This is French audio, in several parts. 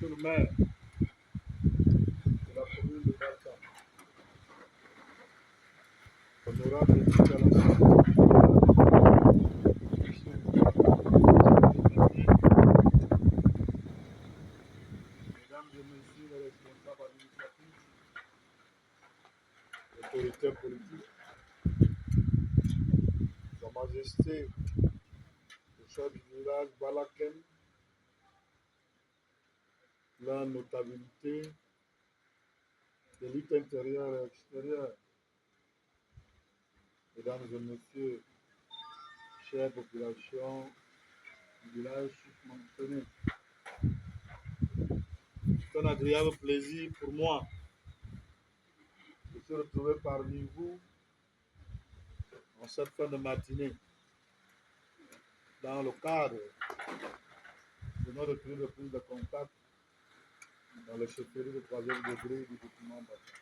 Monsieur le maire de la commune de Bacham, honorable député à mesdames et messieurs les responsables administratifs, autorités politiques, Sa Majesté, le chef du village Balaken, la notabilité, l'élite intérieure et extérieure, mesdames et messieurs, chère population du village mentionné. C'est un agréable plaisir pour moi de se retrouver parmi vous en cette fin de matinée dans le cadre de notre prise de contact dans le chefferie de troisième degré du document bâti.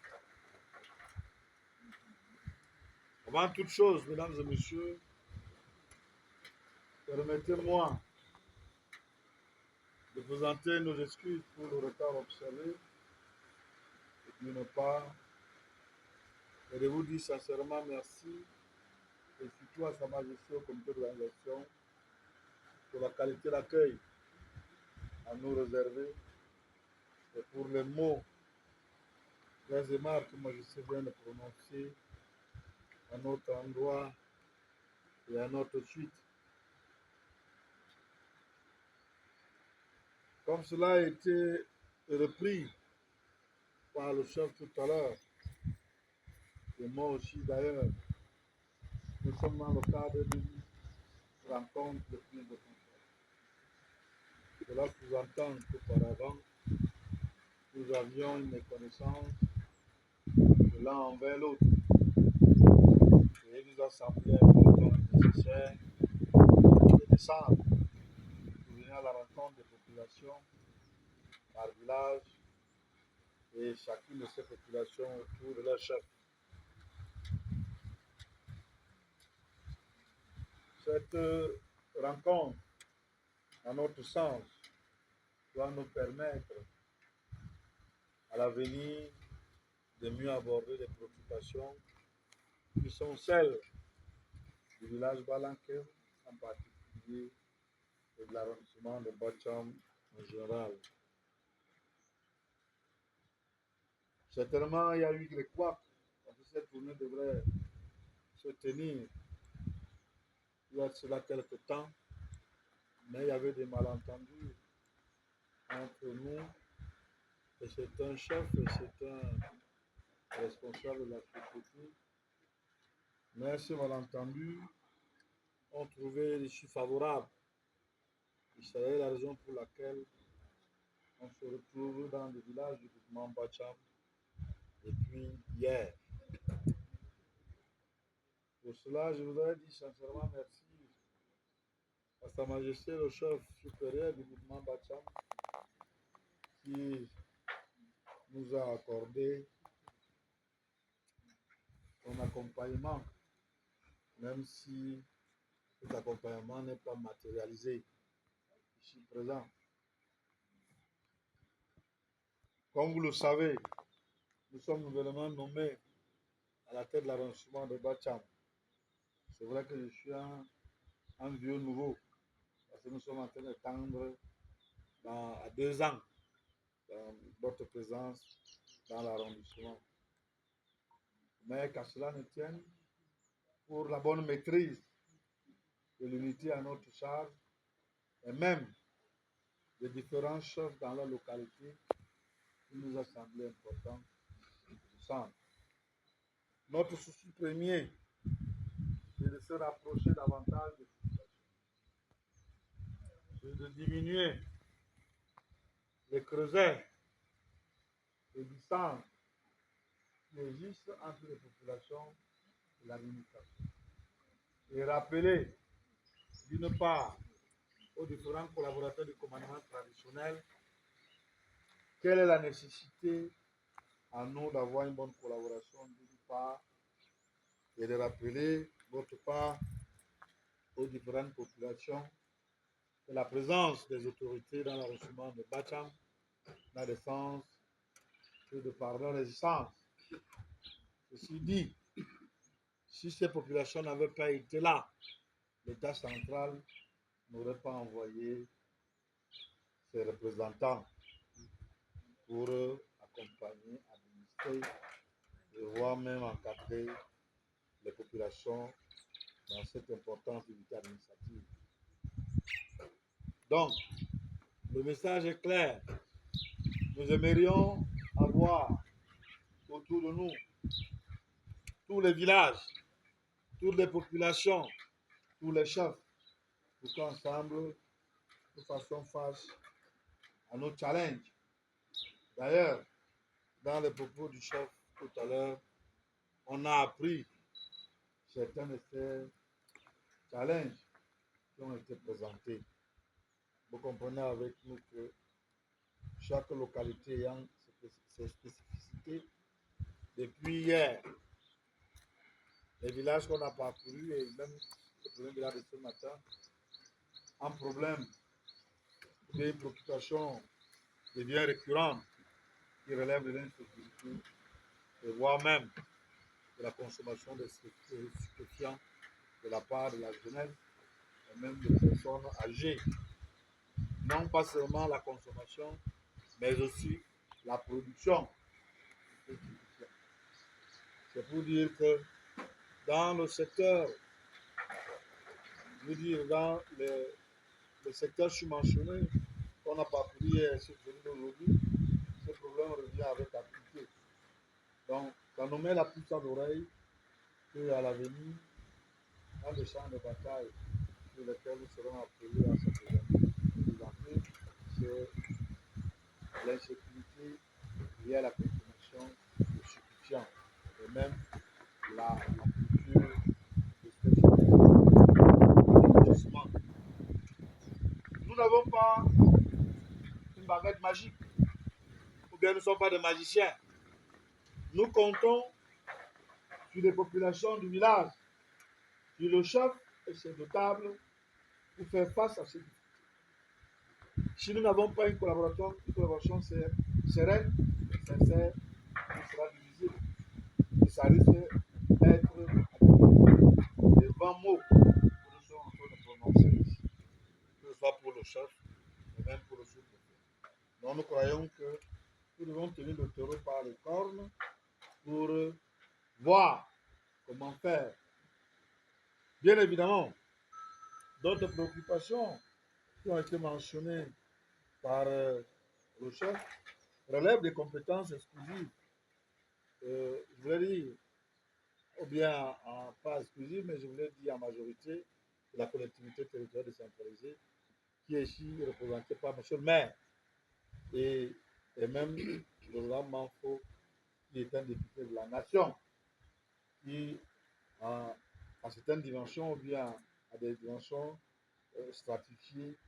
Avant toute chose, mesdames et messieurs, permettez-moi de présenter nos excuses pour le retard observé et d'une part, et de vous dire sincèrement merci et surtout à Sa Majesté au comité d'organisation pour la qualité d'accueil à nous réserver et pour les mots très aimables que Majesté vient de prononcer à notre endroit et à notre suite. Comme cela a été repris par le chef tout à l'heure, et moi aussi d'ailleurs, nous sommes dans le cadre d'une rencontre de prise de contact. Cela sous-entend qu'auparavant, nous avions une connaissance de l'un envers l'autre. Et il nous a semblé important et nécessaire de descendre pour venir à la rencontre des populations par village et chacune de ces populations autour de leur chef. Cette rencontre, à notre sens, doit nous permettre à l'avenir de mieux aborder les préoccupations qui sont celles du village Balanké, en particulier, et de l'arrondissement de Bacham en général. Certainement, il y a eu des couacs, parce que cette journée devrait se tenir il y a cela quelque temps, mais il y avait des malentendus entre nous, et c'est un chef et c'est un responsable de la société. Mais ces malentendus ont trouvé l'issue favorable. C'est la raison pour laquelle on se retrouve dans le village du groupement Bacham depuis hier. Pour cela, je voudrais dire sincèrement merci à Sa Majesté le chef supérieur du groupement Bacham qui nous a accordé son accompagnement, même si cet accompagnement n'est pas matérialisé ici présent. Comme vous le savez, nous sommes nouvellement nommés à la tête de l'arrondissement de Bacham. C'est vrai que je suis un vieux nouveau, parce que nous sommes en train de tendre à 2 ans dans votre présence dans l'arrondissement. Mais qu'à cela ne tienne, pour la bonne maîtrise de l'unité à notre charge, et même des différents chefs dans la localité, il nous a semblé important de centre. Notre souci premier, c'est de se rapprocher davantage de population, c'est de diminuer les creusets, les distances qui existent entre les populations et l'administration. Et rappeler, d'une part, aux différents collaborateurs du commandement traditionnel, quelle est la nécessité à nous d'avoir une bonne collaboration d'une part, et de rappeler, d'autre part, aux différentes populations que la présence des autorités dans l'arrondissement de Bacham n'a de sens que de par leur existence. Ceci dit, si ces populations n'avaient pas été là, l'État central n'aurait pas envoyé ses représentants pour accompagner, administrer et voire même encadrer les populations dans cette importante unité administrative. Donc, le message est clair. Nous aimerions avoir autour de nous tous les villages, toutes les populations, tous les chefs, pour qu'ensemble nous fassions face à nos challenges. D'ailleurs, dans les propos du chef tout à l'heure, on a appris certains de ces challenges qui ont été présentés. Vous comprenez avec nous que chaque localité ayant ses spécificités. Depuis hier, les villages qu'on a parcourus et même le premier village de ce matin, un problème, des préoccupations devient récurrente qui relève de l'insécurité et voire même de la consommation de stupéfiants de la part de la jeunesse et même des personnes âgées. Non pas seulement la consommation, mais aussi la production. C'est pour dire que dans le secteur, je veux dire dans le secteur subventionné qu'on a parcouru hier, ce aujourd'hui, ce problème revient avec activité. Donc, ça nous met la puce à l'oreille qu'à l'avenir, dans les champs de bataille sur lesquels nous serons appelés à se présenter, c'est l'insécurité liée à la consommation de stupéfiants et même la culture de l'investissement. Nous n'avons pas une baguette magique, ou bien nous ne sommes pas des magiciens. Nous comptons sur les populations du village, sur le chef et ses notables pour faire face à ces difficultés. Si nous n'avons pas une collaboration sereine, sincère, il sera difficile. Et ça risque d'être des vains mots que nous sommes en train de prononcer ici, que ce soit pour le chef et même pour le sous-préfet. Donc nous croyons que nous devons tenir le taureau par les cornes pour voir comment faire. Bien évidemment, d'autres préoccupations qui ont été mentionnées par le chef relèvent des compétences exclusives. Je voulais dire, ou bien pas exclusive, mais je voulais dire en majorité de la collectivité territoriale décentralisée, qui est ici représentée par M. le maire et même le Laurent Manfo, qui est un député de la nation, qui à certaines dimensions ou bien à des dimensions stratifiées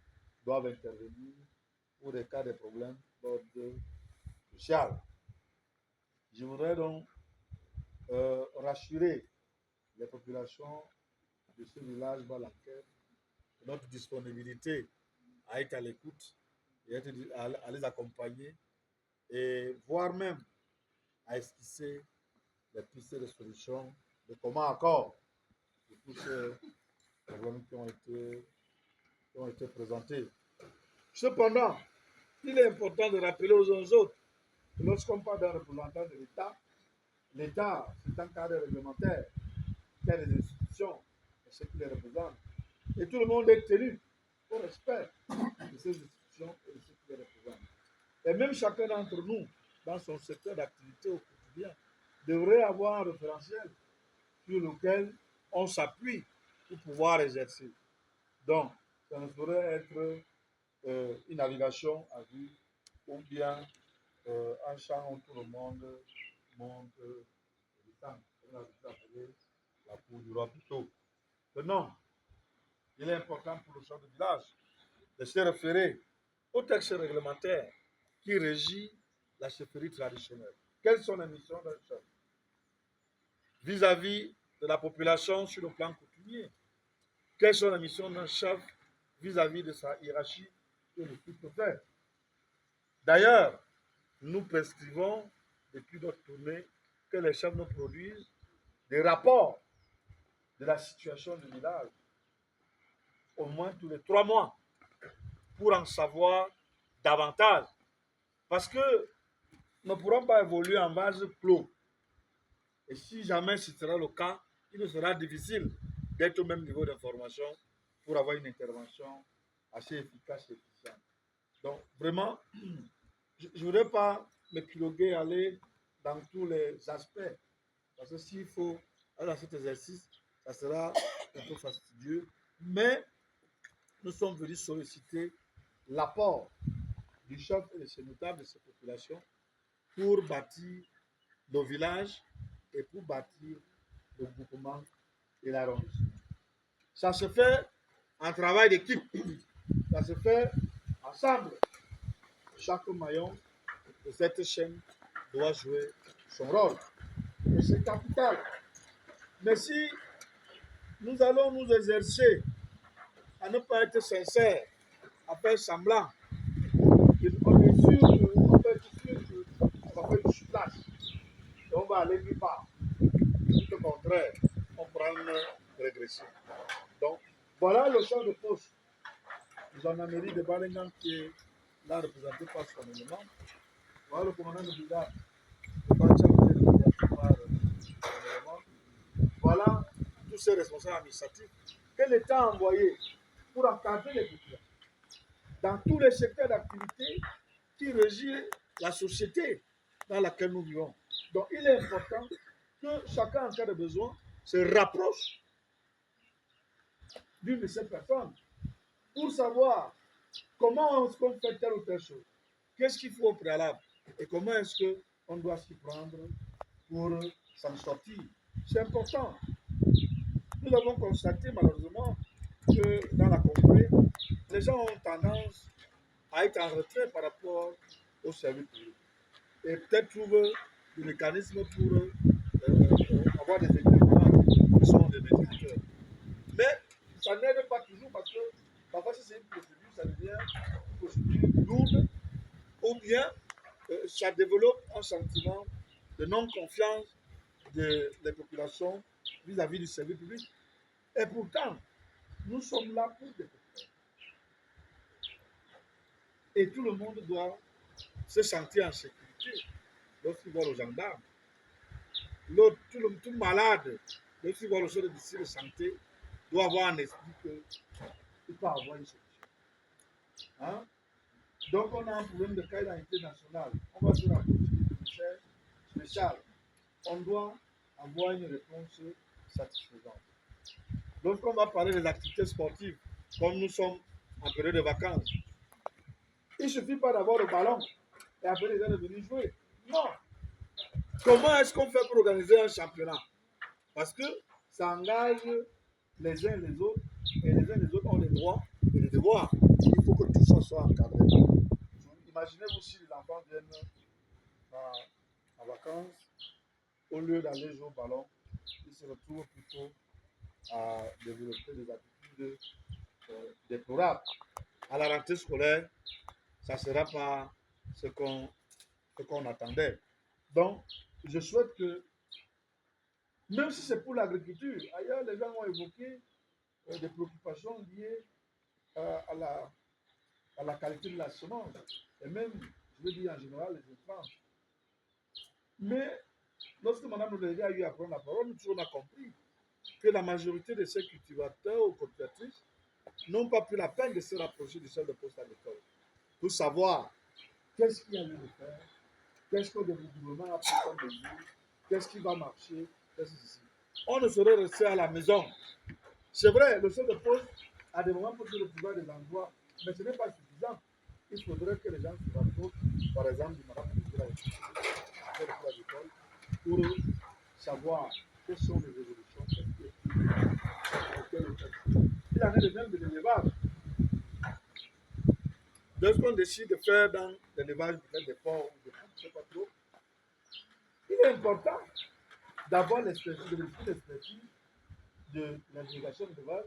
doivent intervenir pour des cas de problèmes d'ordre social. Je voudrais donc rassurer les populations de ce village Balanquer de notre disponibilité à être à l'écoute et à les accompagner et voire même à esquisser les pistes de solutions de commun accord de tous ces problèmes qui ont été présentés. Cependant, il est important de rappeler aux uns aux autres que lorsqu'on parle d'un représentant de l'État, l'État, c'est un cadre réglementaire qui a des institutions et ceux qui les représentent. Et tout le monde est tenu au respect de ces institutions et de ceux qui les représentent. Et même chacun d'entre nous, dans son secteur d'activité au quotidien, devrait avoir un référentiel sur lequel on s'appuie pour pouvoir exercer. Donc, ça ne saurait être une navigation à vue ou bien un champ où tout le monde monte le temps. On a appelé la cour du roi plutôt. Non, il est important pour le chef de village de se référer au texte réglementaire qui régit la chefferie traditionnelle. Quelles sont les missions d'un chef vis-à-vis de la population sur le plan coutumier? Quelles sont les missions d'un chef vis-à-vis de sa hiérarchie et le sous-préfet? D'ailleurs, nous prescrivons depuis notre tournée que les chefs nous produisent des rapports de la situation du village au moins tous les 3 mois pour en savoir davantage. Parce que nous ne pourrons pas évoluer en vase clos. Et si jamais ce sera le cas, il nous sera difficile d'être au même niveau d'information pour avoir une intervention assez efficace et efficiente. Donc, vraiment, je ne voudrais pas me piloguer, aller dans tous les aspects. Parce que s'il faut aller dans cet exercice, ça sera un peu fastidieux. Mais nous sommes venus solliciter l'apport du chef et de ses notables de ces populations pour bâtir nos villages et pour bâtir le groupement et l'arrondissement. Ça se fait en travail d'équipe. Ça se fait ensemble. Chaque maillon de cette chaîne doit jouer son rôle. Et c'est capital. Mais si nous allons nous exercer à ne pas être sincères, à faire semblant, on est sûr qu'on peut être sûr qu'on va faire du chutage. Et on va aller nulle part. Tout au contraire, on prend une régression. Donc, voilà le champ de poste du gendarmerie de Balengan qui est là représenté par son élément. Voilà le commandant de brigade de Bacham qui est représenté par son élément. Voilà tous ces responsables administratifs que l'État a envoyés pour encadrer les populations dans tous les secteurs d'activité qui régissent la société dans laquelle nous vivons. Donc, il est important que chacun, en cas de besoin, se rapproche d'une de ces personnes pour savoir comment est-ce qu'on fait telle ou telle chose, qu'est-ce qu'il faut au préalable et comment est-ce qu'on doit s'y prendre pour s'en sortir. C'est important. Nous avons constaté malheureusement que dans la contrée, les gens ont tendance à être en retrait par rapport au service public et peut-être trouver des mécanismes pour avoir des équipements qui sont des médicateurs. Mais ça n'aide pas toujours parce que parfois si c'est une procédure, ça devient une procédure lourde ou bien ça développe un sentiment de non-confiance des populations vis-à-vis du service public. Et pourtant, nous sommes là pour des populations. Et tout le monde doit se sentir en sécurité lorsqu'il voit le gendarme. L'autre, tout malade, lorsqu'il voit le service de santé, doit avoir un esprit qu'il peut avoir une solution. Hein? Donc, on a un problème de cas d'identité nationale. On va se rapprocher du commissaire spécial. On doit avoir une réponse satisfaisante. Lorsqu'on va parler des activités sportives, comme nous sommes en période de vacances, il ne suffit pas d'avoir le ballon et après les gens de venir jouer. Non. Comment est-ce qu'on fait pour organiser un championnat? Parce que ça engage les uns et les autres, et les uns et les autres ont des droits et des devoirs. Il faut que tout ça soit encadré. Imaginez-vous si les enfants viennent en vacances, au lieu d'aller jouer au ballon, ils se retrouvent plutôt à développer des attitudes déplorables. À la rentrée scolaire, ça ne sera pas ce qu'on attendait. Donc, je souhaite que, même si c'est pour l'agriculture, ailleurs les gens ont évoqué des préoccupations liées à la qualité de la semence, et même, je veux dire en général, les intrants. Mais lorsque Mme Noléry a eu à prendre la parole, on a compris que la majorité de ces cultivateurs ou cultivatrices n'ont pas pris la peine de se rapprocher du chef de poste agricole pour savoir qu'est-ce qu'il y a lieu de faire, qu'est-ce que le gouvernement a pris comme mesure, qu'est-ce qui va marcher, qu'est-ce que c'est. On ne saurait rester à la maison. C'est vrai, le chef de poste a des moments pour se retrouver à des endroits, mais ce n'est pas suffisant. Il faudrait que les gens se rapprochent, par exemple, du madame de l'école, pour savoir quelles sont les évolutions auxquelles il en est de même de l'élevage. Lorsqu'on décide de faire dans l'élevage des porcs ou des poules, je ne sais pas trop, il est important d'avoir l'expertise de l'intégration de l'élevage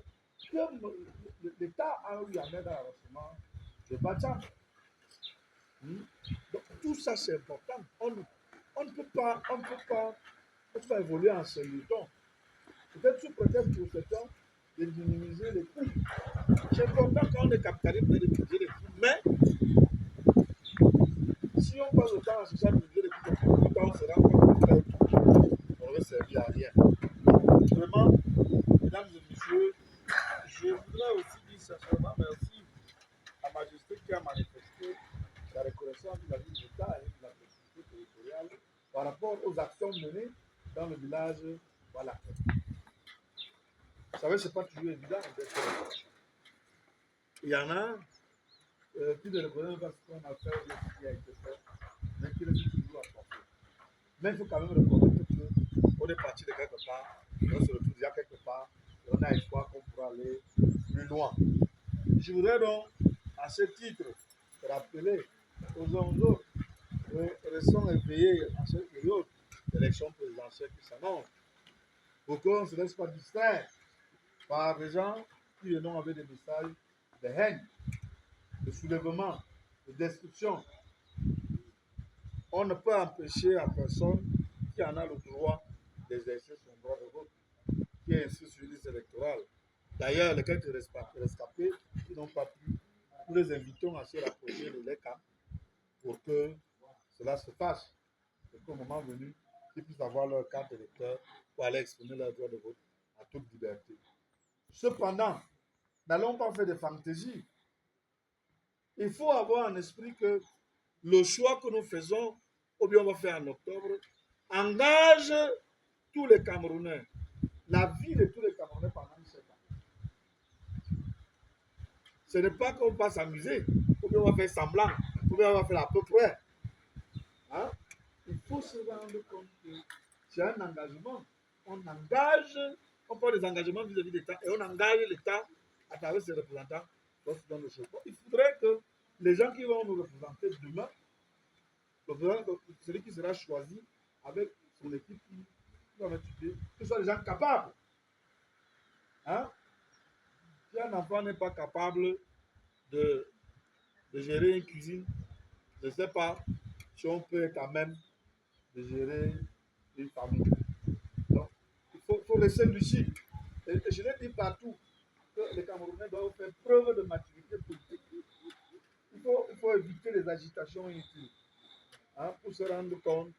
que l'État a eu à mettre dans l'avancement de Bacham. Donc tout ça c'est important. On ne peut pas, évoluer en se luttant. Peut-être sous prétexte pour ce temps de minimiser les coûts. C'est important quand on est capitaliste de minimiser les coûts. Mais si on passe le temps à chercher à minimiser les coûts, tout le temps on se rend compte que on ne servir à rien. Vraiment, mesdames et messieurs, je voudrais aussi dire sincèrement merci à Majesté qui a manifesté la reconnaissance de la ville de l'État et de la collectivité territoriale par rapport aux actions menées dans le village. Voilà. Vous savez, ce n'est pas toujours évident. Il y en a qui ne reconnaissent pas ce qu'on a fait ou ce qui a été fait, mais qui le disent toujours à porter. Mais il faut quand même reconnaître qu'on est parti de quelque part, et on se retrouve déjà quelque part, et on a espoir qu'on pourra aller plus loin. Je voudrais donc, à ce titre, rappeler aux enjeux restons éveillés en cette période d'élection présidentielle qui s'annonce, pour qu'on ne se laisse pas distraire par des gens qui viennent avec des messages de haine, de soulèvement, de destruction. On ne peut empêcher à personne qui en a le droit d'exercer son droit de vote, qui est inscrit sur une liste électorale. D'ailleurs, les quelques rescapés qui n'ont pas pu, nous les invitons à se rapprocher de l'ECA pour que cela se fasse. Et qu'au moment venu, ils puissent avoir leur carte électeur pour aller exprimer leur droit de vote à toute liberté. Cependant, n'allons pas faire des fantaisies. Il faut avoir en esprit que le choix que nous faisons, ou bien on va faire en octobre, engage tous les Camerounais, la vie de tous les Camerounais pendant 7 ans. Ce n'est pas qu'on va s'amuser, ou bien on va faire semblant, ou bien on va faire à peu près. Hein? Il faut se rendre compte que c'est un engagement. On engage, on prend des engagements vis-à-vis de l'État et on engage l'État à travers ses représentants dans le choix. Il faudrait que les gens qui vont nous représenter demain, celui qui sera choisi avec son équipe qui va étudier, que ce soit des gens capables. Hein? Si un enfant n'est pas capable de gérer une cuisine, je ne sais pas si on peut être à même de gérer une famille. Donc, il faut rester lucide. Et je l'ai dit partout que les Camerounais doivent faire preuve de maturité politique. Il faut éviter les agitations inutiles, hein, pour se rendre compte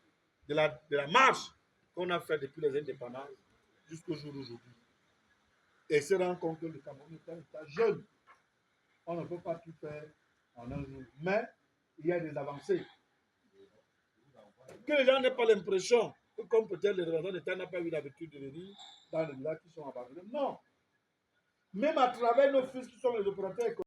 de la marche qu'on a faite depuis les indépendances jusqu'au jour d'aujourd'hui. Et se rendre compte que le Cameroun est un État jeune. On ne peut pas tout faire en un jour. Mais il y a des avancées. Que les gens n'aient pas l'impression que, comme peut-être les représentants d'État n'ont pas eu l'habitude de venir dans les villages qui sont abandonnés. Non. Même à travers nos fils qui sont les opérateurs économiques,